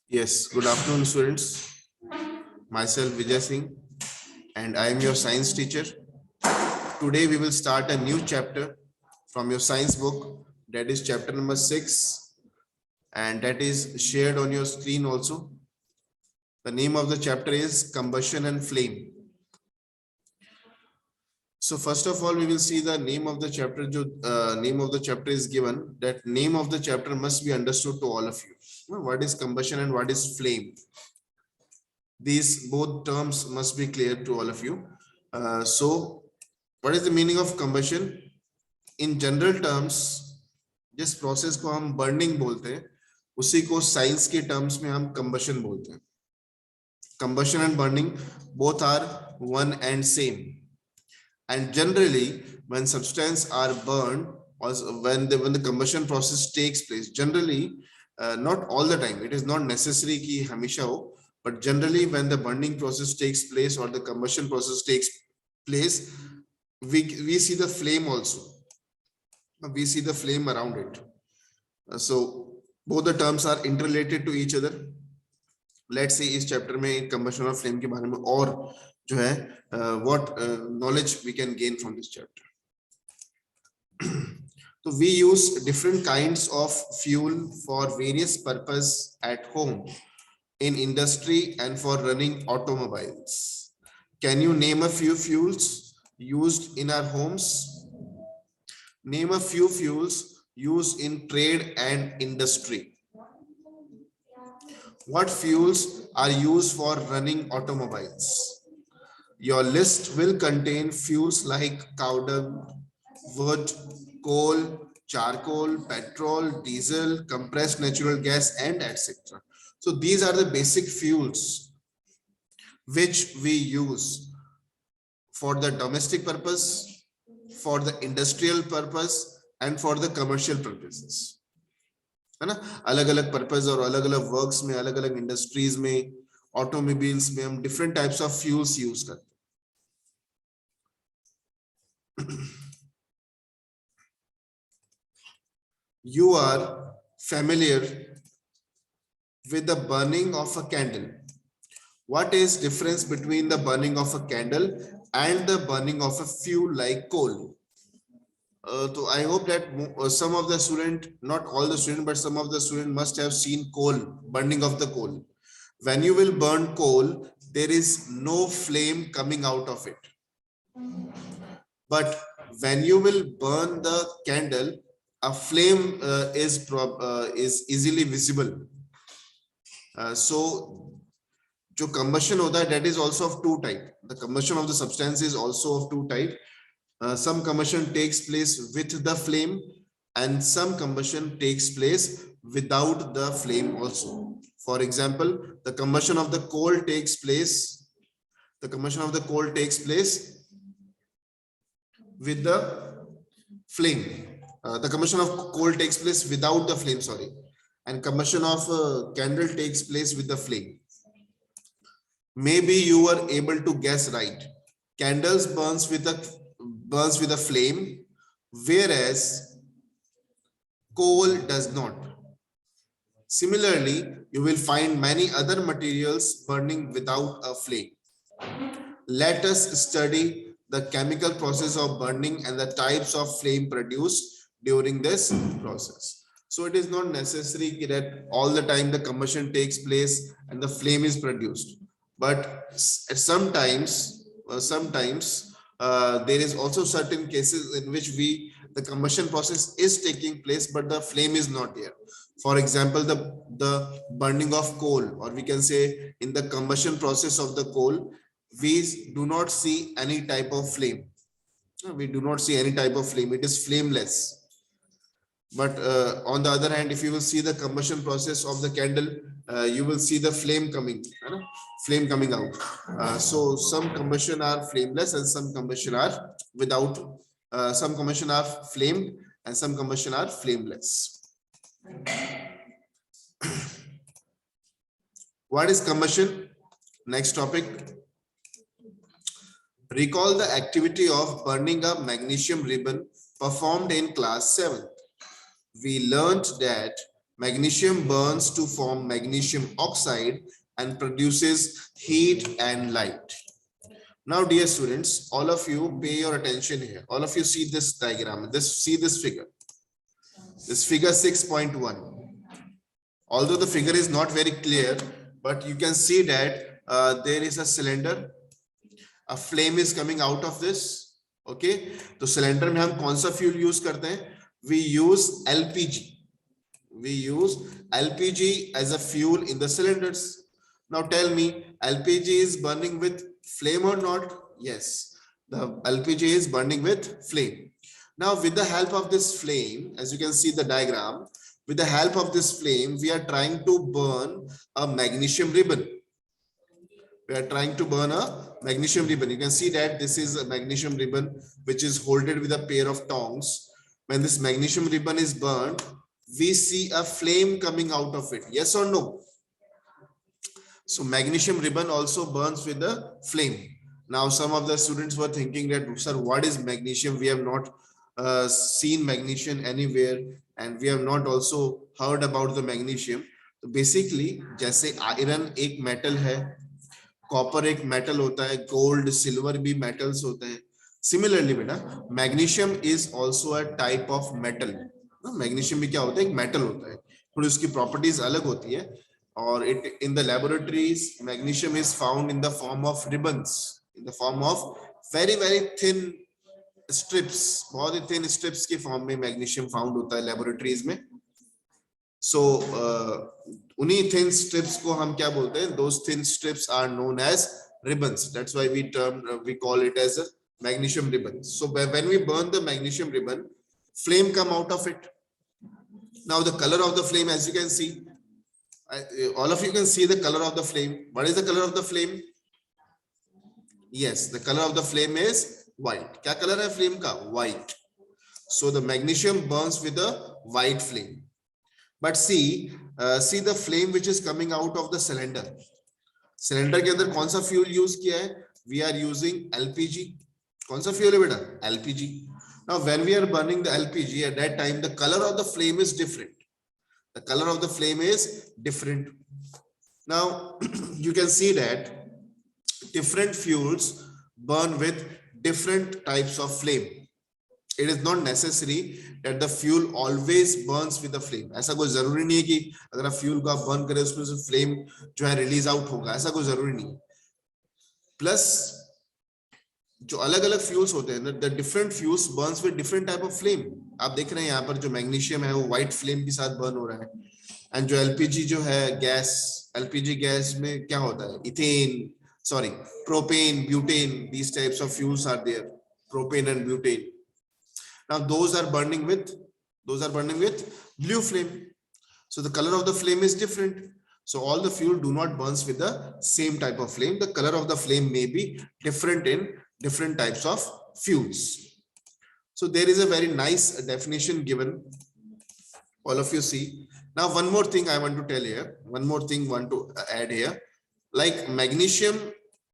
Yes, good afternoon, students. Myself Vijay Singh, and I am your science teacher. Today, we will start a new chapter from your science book, that is chapter number 6, and that is shared on your screen also. The name of the chapter is Combustion and Flame. So, first of all, we will see the name of the chapter. Name of the chapter is given. That name of the chapter must be understood to all of you. What is combustion and what is flame? These both terms must be clear to all of you. So what is the meaning of combustion? In general terms, जिस process को हम burning बोलते हैं उसी को science के terms में हम कंबशन बोलते हैं. Combustion and burning both are one and same, and generally when substance are burned or when the combustion process takes place, generally not all the time, it is not necessary कि हमेशा हो, but generally when the burning process takes place or the combustion process takes place, we see the flame also. We see the flame around it. So both the terms are interrelated to each other. Let's see इस chapter में combustion और flame के बारे में और जो है what knowledge we can gain from this chapter. So we use different kinds of fuel for various purpose at home, in industry, and for running automobiles. Can you name a few fuels used in our homes? Name a few fuels used in trade and industry. What fuels are used for running automobiles? Your list will contain fuels like cow dung, wood, coal, charcoal, petrol, diesel, compressed natural gas, and etc. So these are the basic fuels which we use for the domestic purpose, for the industrial purpose, and for the commercial purposes. है ना, अलग अलग purpose और अलग अलग works में, अलग अलग इंडस्ट्रीज में, ऑटोमोबाइल्स में हम different types of fuels use करते हैं. You are familiar with the burning of a candle. What is difference between the burning of a candle and the burning of a fuel like coal? So I hope that some of the student, not all the student, but some of the student must have seen coal, burning of the coal. When you will burn coal, there is no flame coming out of it. But when you will burn the candle, a flame is easily visible. So जो combustion होता है, that is also of two type. The combustion of the substance is also of two type. Some combustion takes place with the flame, and some combustion takes place without the flame also. For example, the combustion of the coal takes place. The combustion of the coal takes place with the flame. The combustion of coal takes place without the flame, sorry, and combustion of candle takes place with the flame. Maybe you were able to guess right. Candles burns with a flame, whereas coal does not. Similarly, you will find many other materials burning without a flame. Let us study the chemical process of burning and the types of flame produced during this process. So it is not necessary that all the time the combustion takes place and the flame is produced, but sometimes there is also certain cases in which the combustion process is taking place but the flame is not there. For example, the burning of coal, or we can say in the combustion process of the coal, we do not see any type of flame. We do not see any type of flame. It is flameless. But on the other hand, if you will see the combustion process of the candle, you will see the flame coming out. So some combustion are flameless and some combustion are without. Some combustion are flamed and some combustion are flameless. What is combustion? Next topic. Recall the activity of burning a magnesium ribbon performed in class 7. We learned that Magnesium burns to form magnesium oxide and produces heat and light. Now, dear students, all of you pay your attention here. All of you see this diagram, see this figure. This figure 6.1. Although the figure is not very clear, but you can see that there is a cylinder. A flame is coming out of this. Okay. तो cylinder में हम कौन सा fuel use करते हैं? We use LPG. We use LPG as a fuel in the cylinders. Now tell me, LPG is burning with flame or not? Yes, the LPG is burning with flame. Now with the help of this flame, as you can see the diagram, with the help of this flame, we are trying to burn a magnesium ribbon. We are trying to burn a magnesium ribbon. You can see that this is a magnesium ribbon which is holded with a pair of tongs. When this magnesium ribbon is burned, we see a flame coming out of it. Yes or no? So magnesium ribbon also burns with the flame. Now some of the students were thinking that, sir, what is magnesium? We have not seen magnesium anywhere, and we have not also heard about the magnesium. So basically, जैसे iron एक metal है, copper एक metal होता है, gold, silver भी metals होते हैं. Similarly, बेटा, magnesium is also a type of metal. Magnesium भी क्या होता है? एक मेटल होता है, थोड़ी उसकी प्रॉपर्टीज अलग होती है. और it in the laboratories magnesium is found in the form of ribbons, in the form of very thin strips. बहुत ही थिन स्ट्रिप्स के फॉर्म में मैग्नीशियम फाउंड होता है लैबोरेटरीज में. सो उन्हीं थिन स्ट्रिप्स को हम क्या बोलते हैं? Those thin strips are known as ribbons. That's why we call it as a magnesium ribbon. So when we burn the magnesium ribbon, flame come out of it. Now the color of the flame, as you can see, all of you can see the color of the flame. What is the color of the flame? Yes, the color of the flame is white. क्या color है flame का? White. So the magnesium burns with a white flame. But see the flame which is coming out of the cylinder. Cylinder के अंदर कौन सा fuel use किया है? We are using LPG. कौन सा fuel है बेटा? LPG. Now, when we are burning the LPG, at that time, the color of the flame is different. The color of the flame is different. Now, you can see that different fuels burn with different types of flame. It is not necessary that the fuel always burns with the flame. ऐसा कोई जरूरी नहीं है कि अगर आप fuel को आप burn करें उसमें से flame जो है release out होगा. ऐसा कोई जरूरी नहीं है. Plus जो अलग अलग फ्यूल्स होते हैं, the different fuels burns with different type of flame. आप देख रहे हैं यहाँ पर जो मैग्नीशियम है वो व्हाइट फ्लेम के साथ बर्न हो रहा है. एंड जो एलपीजी जो है गैस, एलपीजी गैस में क्या होता है? Propane, butane, these types of fuels are there, propane and butane. Now those are burning with blue flame. So the color of the flame is different. So all the fuel do not burns with the same type of flame. The color of the flame may be different in different types of fuels. So there is a very nice definition given. All of you see. Now one more thing I want to tell here. One more thing want to add here. Like magnesium,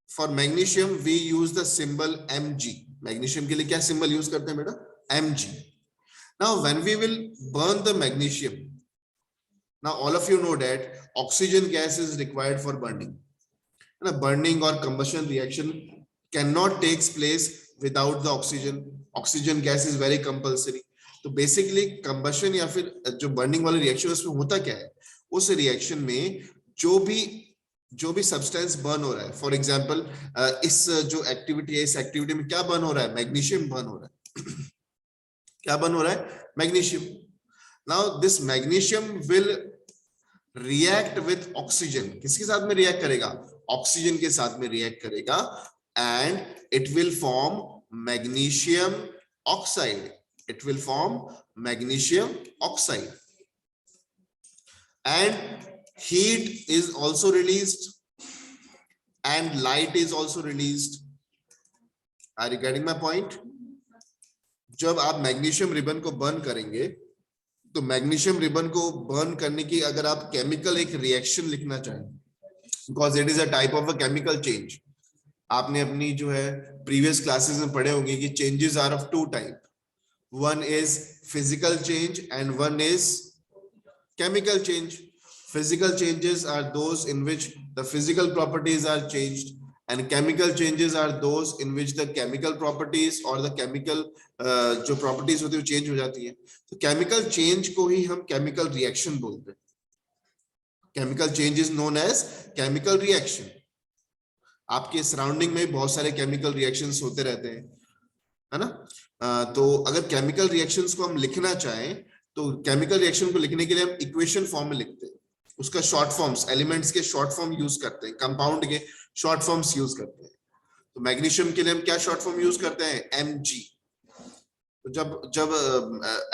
for magnesium we use the symbol Mg. Magnesium के लिए क्या symbol use करते हैं बेटा? Mg. Now when we will burn the magnesium, now all of you know that oxygen gas is required for burning. And a burning or combustion reaction cannot takes place without the oxygen. Oxygen gas is very compulsory. तो basically combustion या फिर जो burning वाला reaction है उसमें होता क्या है? उस reaction में जो भी substance burn हो रहा है, for example इस जो activity है, इस activity में क्या burn हो रहा है? Magnesium burn हो रहा है. क्या burn हो रहा है? Magnesium. Now this magnesium will react with oxygen. किसके साथ में react करेगा? Oxygen के साथ में react करेगा. And it will form magnesium oxide. It will form magnesium oxide. And heat is also released. And light is also released. Are you getting my point? जब आप मैग्नीशियम रिबन को burn करेंगे, तो magnesium ribbon को burn करने की अगर आप केमिकल एक रिएक्शन लिखना चाहें, because it is a type of a chemical change. आपने अपनी जो है प्रीवियस क्लासेस में पढ़े होंगे कि changes are of two type. One is physical change and one is Chemical change. Physical changes are those in which the physical properties are changed, and chemical changes are those in which the chemical properties or the chemical जो properties होती है वो change हो जाती है. तो chemical change को ही हम chemical reaction बोलते हैं. Chemical change is known as chemical reaction. आपके सराउंडिंग में बहुत सारे केमिकल रिएक्शंस होते रहते हैं, है ना. तो अगर केमिकल रिएक्शंस को हम लिखना चाहें तो केमिकल रिएक्शन को लिखने के लिए हम इक्वेशन फॉर्म में लिखते हैं. उसका शॉर्ट फॉर्म्स, एलिमेंट्स के शॉर्ट फॉर्म यूज करते हैं, कंपाउंड के शॉर्ट फॉर्म्स यूज करते हैं. तो मैग्नीशियम के लिए हम क्या शॉर्ट फॉर्म यूज करते हैं? Mg. तो जब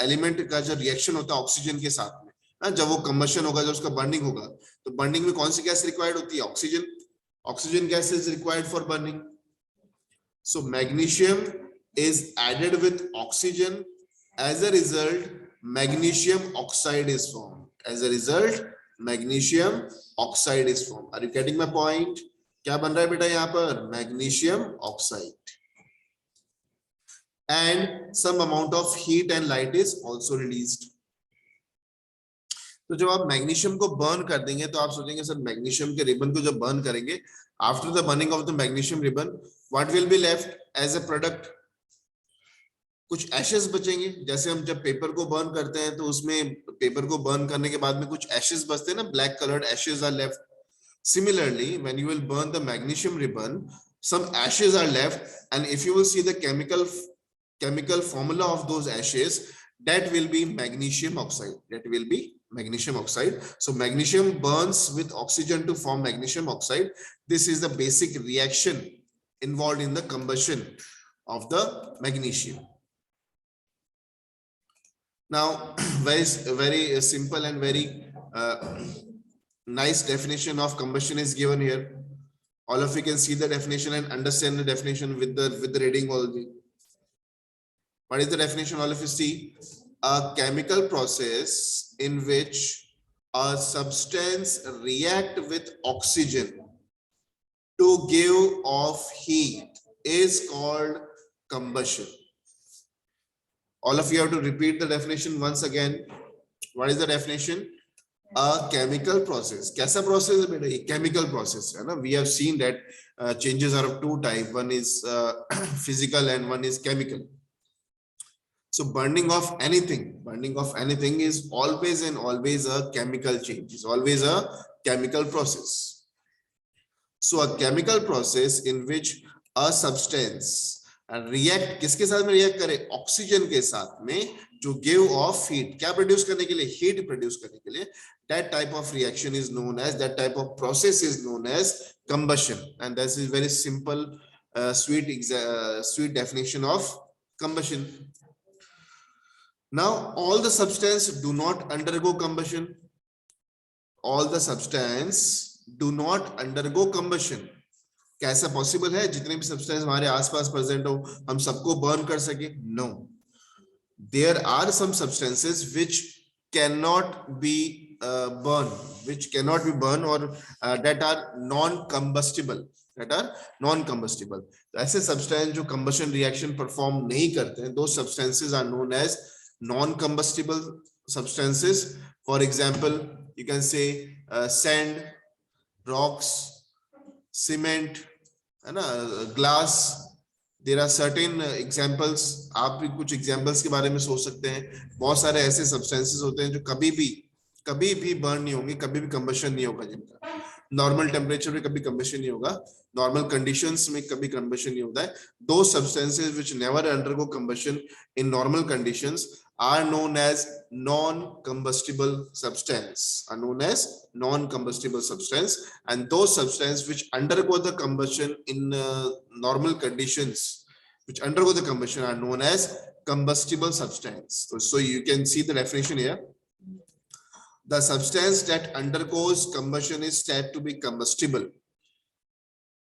एलिमेंट का जो रिएक्शन होता है ऑक्सीजन के साथ में, जब वो कंबशन होगा, जब उसका बर्निंग होगा, तो बर्निंग में कौन सी गैस रिक्वायर्ड होती है? Oxygen. Oxygen gas is required for burning. So magnesium is added with oxygen. As a result, magnesium oxide is formed. As a result, magnesium oxide is formed. Are you getting my point? क्या बन रहा है बेटा यहाँ पर? Magnesium oxide. And some amount of heat and light is also released. तो जब आप मैग्नीशियम को बर्न कर देंगे तो आप सोचेंगे सर मैग्नीशियम के रिबन को जब बर्न करेंगे, after the burning of the magnesium ribbon what will be left as a product? कुछ एशेस बचेंगे. जैसे हम जब पेपर को बर्न करते हैं तो उसमें पेपर को बर्न करने के बाद में कुछ एशेस बचते हैं ना, black coloured ashes are left. Similarly when you will burn the magnesium ribbon, some ashes are left, and if you will see the chemical formula of those ashes, that will be magnesium oxide. That will be magnesium oxide. So magnesium burns with oxygen to form magnesium oxide. This is the basic reaction involved in the combustion of the magnesium. Now, very simple and very nice definition of combustion is given here. All of you can see the definition and understand the definition with the reading already. What is the definition? All of you see: a chemical process in which a substance react with oxygen to give off heat is called combustion. All of you have to repeat the definition once again. What is the definition? A chemical process. कैसा process है बेटा? ये chemical process है ना. We have seen that changes are of two types. One is physical and one is chemical. So burning of anything is always and always a chemical change. Is always a chemical process. So a chemical process in which a substance react, किसके साथ में react करे? Oxygen के साथ में, जो give off heat, क्या produce करने के लिए? हीट प्रोड्यूस करने के लिए. That type of reaction is known as, that type of process is known as combustion. And this is very simple, sweet definition of combustion. Now, all the substance do not undergo combustion. All the substance do not undergo combustion. कैसा possible है जितने भी substance हमारे आसपास present हो हम सबको burn कर सके? No. There are some substances which can not be burn or that are non-combustible. तो ऐसे सब्सटेंस जो कंबशन रिएक्शन परफॉर्म नहीं करते हैं, those substances are known as non-combustible substances. For example, you can say sand, rocks, cement, है ना, glass. There are certain examples. आप भी कुछ examples के बारे में सोच सकते हैं. बहुत सारे ऐसे substances होते हैं जो कभी भी burn नहीं होंगे, कभी भी combustion नहीं होगा जिनका. Normal temperature में कभी combustion नहीं होगा, normal conditions में कभी combustion नहीं होता है. Those substances which never undergo combustion in normal conditions are known as non-combustible substance. And those substances which undergo the combustion in normal conditions, which undergo the combustion, are known as combustible substance. So you can see the definition here. The substance that undergoes combustion is said to be combustible.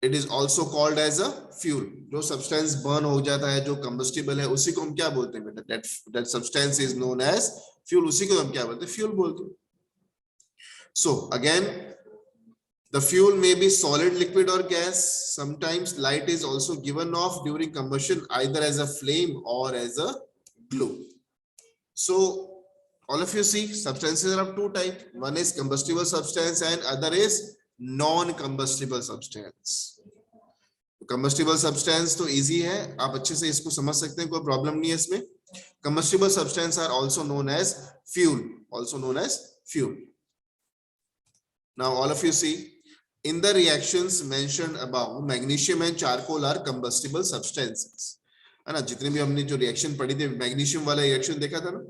It is also called as a fuel. जो substance burn हो जाता है, जो combustible है, उसी को हम क्या बोलते हैं बेटा? That substance is known as fuel. उसी को हम क्या बोलते हैं? Fuel बोलते हैं. So again, the fuel may be solid, liquid or gas. Sometimes light is also given off during combustion, either as a flame or as a glue. So All of you see substances are of two types. One is combustible substance and other is non-combustible substance. Combustible substance तो easy है, आप अच्छे से इसको समझ सकते हैं, कोई प्रॉब्लम नहीं है इसमें. Combustible substance are also known as fuel, also known as fuel. Now all of you see in the reactions mentioned above, magnesium and charcoal are combustible substances. है ना, जितने भी हमने जो रिएक्शन पढ़ी थी, मैग्नीशियम वाला रिएक्शन देखा था ना.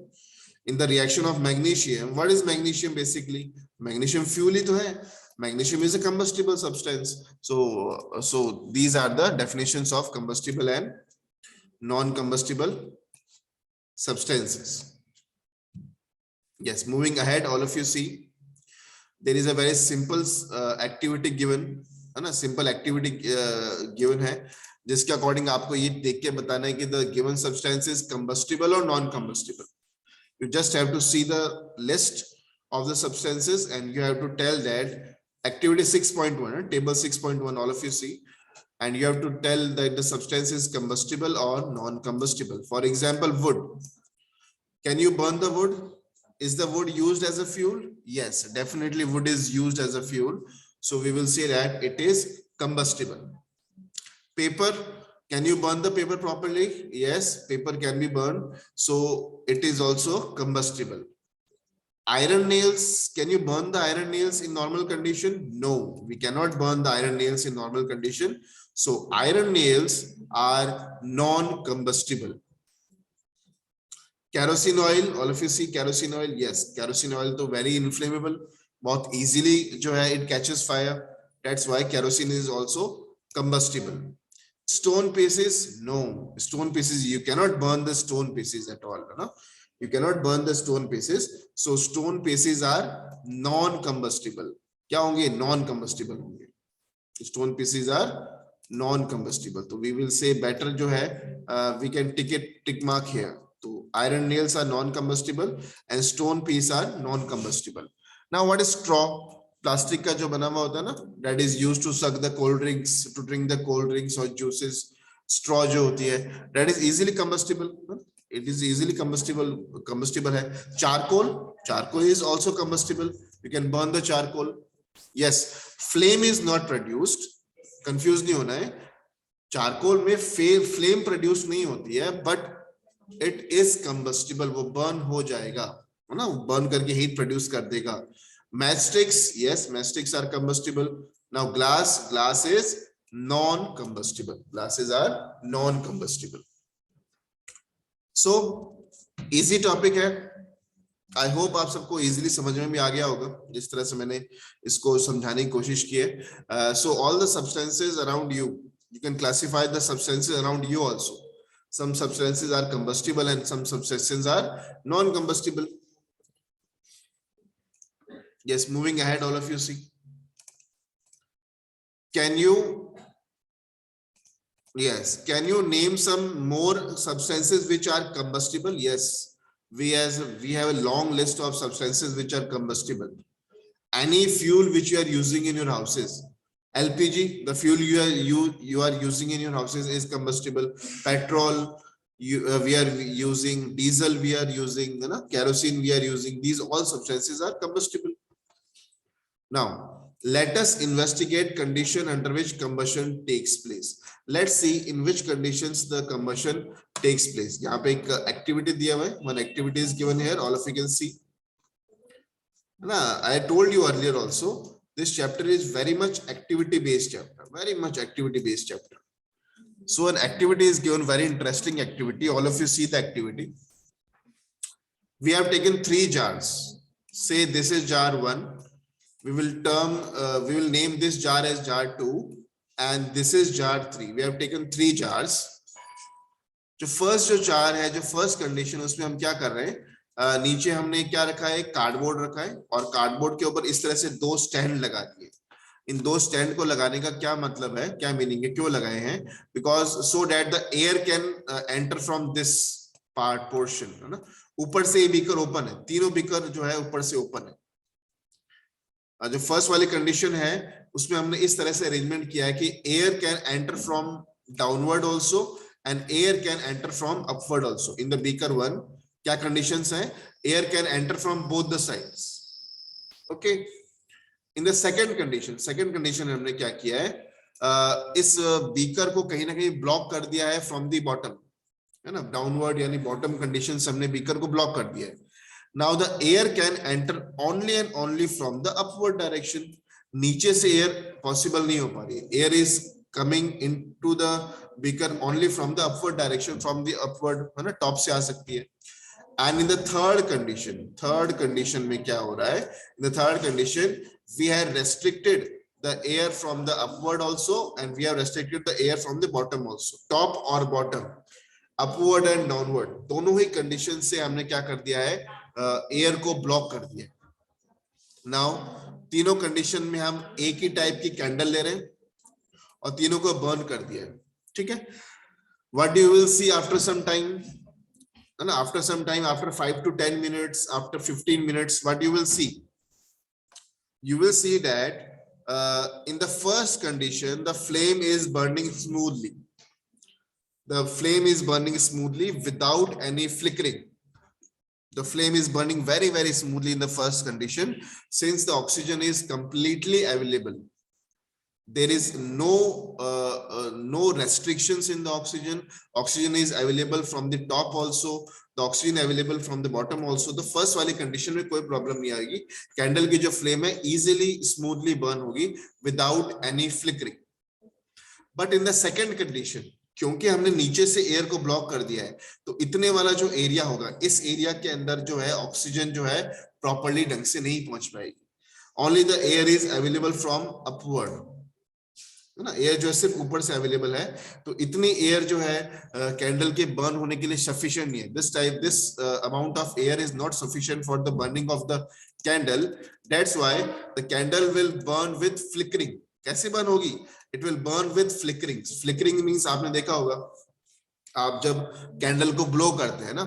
In the reaction of magnesium, what is magnesium basically? Magnesium fuel ही तो है. Magnesium is a combustible substance. So these are the definitions of combustible and non-combustible substances. Yes, moving ahead, all of you see there is a very simple activity given, है ना, simple activity given है, जिसके according आपको ये देख के बताना है कि the given substance is combustible or non-combustible. You just have to see the list of the substances and you have to tell that activity 6.1, table 6.1, all of you see, and you have to tell that the substance is combustible or non-combustible. For example, wood. Can you burn the wood? Is the wood used as a fuel? Yes, definitely wood is used as a fuel. So we will say that it is combustible. Paper, can you burn the paper properly? Yes, paper can be burned. So it is also combustible. Iron nails, can you burn the iron nails in normal condition? No, we cannot burn the iron nails in normal condition. So iron nails are non-combustible. Kerosene oil, all of you see kerosene oil. Yes, kerosene oil तो very inflammable, बहुत easily जो है it catches fire. That's why kerosene is also combustible. Stone pieces, no, stone pieces you cannot burn the stone pieces at all, no? You cannot burn the stone pieces. So stone pieces are non-combustible. क्या होंगे? Non-combustible होंगे. Stone pieces are non-combustible. So we will say better जो है we can tick mark here. So iron nails are non-combustible and stone piece are non-combustible. Now what is straw? Plastic का जो बना हुआ होता है ना, that is used to suck the cold drinks, to drink the cold drinks or juices. Straw जो होती है, that is easily combustible. It is easily combustible है. Charcoal is also combustible. You can burn the charcoal. Yes, flame is not produced. Confused नहीं होना है. Charcoal में flame produce नहीं होती है, but it is combustible. वो burn हो जाएगा, है ना, burn करके heat produce कर देगा. Matchsticks, yes, matchsticks are combustible. Now glass is non-combustible. Glasses are non-combustible. So easy topic है. I hope आप सबको easily समझ में भी आ गया होगा जिस तरह से मैंने इसको समझाने की कोशिश की है. So all the substances around you, you can classify the substances around you also. Some substances are combustible and some substances are non-combustible. Yes, moving ahead, all of you see. Can you name some more substances which are combustible? Yes, we have a long list of substances which are combustible. Any fuel which you are using in your houses. LPG, the fuel you are using in your houses is combustible. Petrol, we are using. Diesel we are using, you know, kerosene we are using. These all substances are combustible. Now let us investigate condition under which combustion takes place. Let's see in which conditions the combustion takes place. यहाँ पे एक activity दिया हुआ है. One activity is given here. All of you can see. Now I told you earlier also. This chapter is very much activity-based chapter. Very much activity-based chapter. So an activity is given, very interesting activity. All of you see the activity. We have taken 3 jars. Say this is jar 1. We will name this jar as jar 2, and this is jar 3. We have taken 3 jars. जो first जो jar है, जो first condition, उसमें हम क्या कर रहे हैं? नीचे हमने क्या रखा है? कार्डबोर्ड रखा है और कार्डबोर्ड के ऊपर इस तरह से 2 स्टैंड लगा दिए. इन 2 स्टैंड को लगाने का क्या मतलब है, क्या मीनिंग है, क्यों लगाए हैं? Because so that the air can enter from this part portion, है ना. ऊपर से ये बीकर ओपन है, तीनों बीकर जो है ऊपर से ओपन है. जो फर्स्ट वाली कंडीशन है उसमें हमने इस तरह से अरेंजमेंट किया है कि air can enter from downward also and air can enter from upward also. In the beaker 1 क्या कंडीशंस हैं? air can enter from both the sides. Okay, in the second condition हमने क्या किया है, इस बीकर को कहीं ना कहीं ब्लॉक कर दिया है फ्रॉम द बॉटम, है ना, डाउनवर्ड यानी बॉटम कंडीशन से हमने बीकर को ब्लॉक कर दिया है. Now the air can enter only and only from the upward direction. नीचे से एयर पॉसिबल नहीं हो पा रही है. Air is coming into the beaker only from the upward direction, from the upward, है ना, टॉप से आ सकती है. And in the third condition में क्या हो रहा है, in the third condition we have restricted the air from the upward also and we have restricted the air from the bottom also. top or bottom, upward and downward, दोनों ही condition से हमने क्या कर दिया है, एयर को block कर दिया. नाउ तीनों कंडीशन में हम एक ही टाइप की कैंडल ले रहे हैं और तीनों को बर्न कर दिया है. ठीक है, what you will see after some time, है ना, after some time, after 5 to 10 minutes, after 15 minutes, what you will see, you will see that in the first condition the flame is burning smoothly. The flame is burning smoothly without any flickering. The flame is burning very very smoothly in the first condition since the oxygen is completely available. There is no restrictions in the oxygen. Oxygen is available from the top also, the oxygen available from the bottom also. The first वाली condition में कोई problem नहीं आएगी. Candle की जो flame है easily smoothly burn होगी without any flickering. But in the second condition, क्योंकि हमने नीचे से एयर को ब्लॉक कर दिया है, तो इतने वाला जो एरिया होगा, इस एरिया के अंदर जो है ऑक्सीजन जो है प्रॉपर्ली ढंग से नहीं पहुंच पाएगी. Only the air is available from upward, है ना, एयर जो है सिर्फ ऊपर से अवेलेबल है. तो इतनी एयर जो है कैंडल के बर्न होने के लिए सफिशिएंट नहीं है. This amount of air is not sufficient for the burning of the candle. That's why the candle will burn with flickering. कैसे बर्न होगी, it will burn with flickering. Flickering means आपने देखा होगा, आप जब कैंडल को ब्लो करते हैं ना,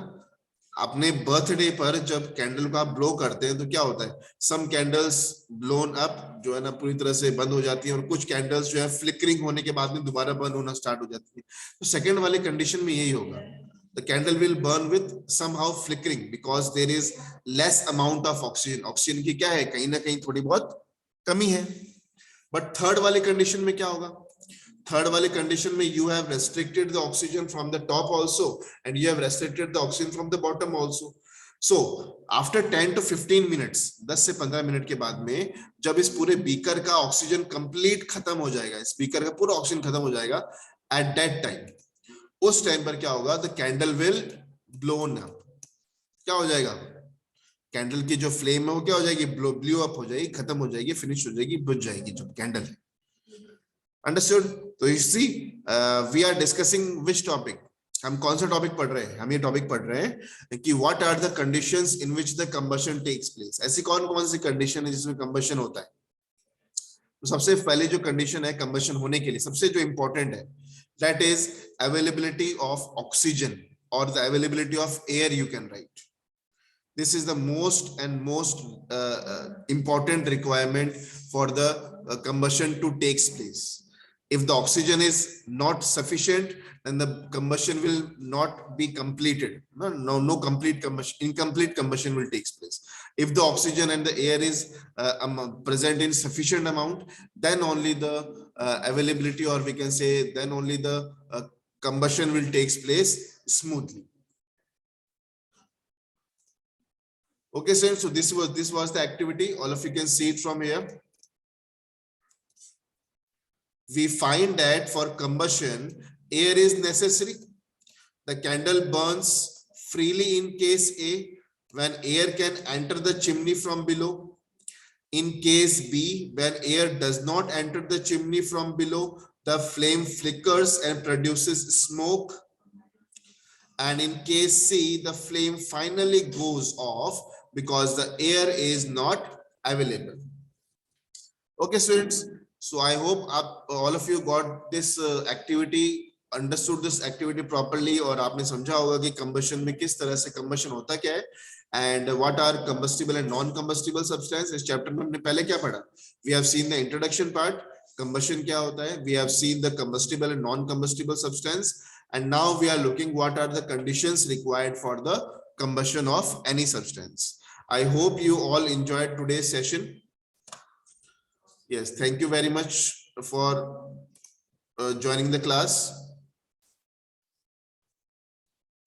अपने बर्थडे पर जब कैंडल को आप ब्लो करते हैं तो क्या होता है, सम कैंडल्स ब्लोन अप जो है ना पूरी तरह से बंद हो जाती है और कुछ कैंडल्स जो है फ्लिकरिंग होने के बाद में दोबारा बर्न होना स्टार्ट हो जाती है. तो सेकंड वाले कंडीशन में यही होगा, the candle will burn with somehow flickering because there is less amount of oxygen. Oxygen की क्या है, कहीं ना कहीं थोड़ी बहुत कमी है. बट थर्ड वाले कंडीशन में क्या होगा, थर्ड वाले कंडीशन में you have restricted the oxygen from the top also and you have restricted the oxygen from the bottom also. So after 10 to 15 minutes, 10 से 15 मिनट के बाद में जब इस पूरे बीकर का ऑक्सीजन कंप्लीट खत्म हो जाएगा, इस बीकर का पूरा ऑक्सीजन खत्म हो जाएगा, at that time, उस टाइम पर क्या होगा, the candle will blown up. क्या हो जाएगा, कैंडल की जो फ्लेम है वो क्या हो जाएगी, ब्लो अप हो जाएगी, खत्म हो जाएगी, फिनिश हो जाएगी, बुझ जाएगी जो कैंडल है. अंडरस्टूड. तो you see, we are discussing which topic, हम कौन सा टॉपिक पढ़ रहे हैं, हम ये टॉपिक पढ़ रहे हैं कि what are the conditions in which the combustion takes place. ऐसी कौन कौन सी कंडीशन है जिसमें कंबशन होता है. तो सबसे पहले जो कंडीशन है कंबशन होने के लिए, सबसे जो इंपॉर्टेंट है, that is availability of oxygen or the availability of air, you can write. This is the most and most important requirement for the combustion to takes place. If the oxygen is not sufficient, then the combustion will not be completed. No complete combustion, incomplete combustion will take place. If the oxygen and the air is present in sufficient amount, then only the availability, or we can say then only the combustion will takes place smoothly. Okay, so this was the activity. All of you can see it from here. We find that for combustion, air is necessary. The candle burns freely in case A, when air can enter the chimney from below. In case B, when air does not enter the chimney from below, the flame flickers and produces smoke. And in case C, the flame finally goes off because the air is not available. Okay, students. So I hope all of you got this activity, understood this activity properly, और आपने समझा होगा कि combustion में किस तरह से combustion होता क्या है, and what are combustible and non-combustible substance. इस chapter में हमने पहले क्या पढ़ा, we have seen the introduction part, combustion क्या होता है, we have seen the combustible and non-combustible substance, and now we are looking what are the conditions required for the combustion of any substance. I hope you all enjoyed today's session. Yes, thank you very much for joining the class.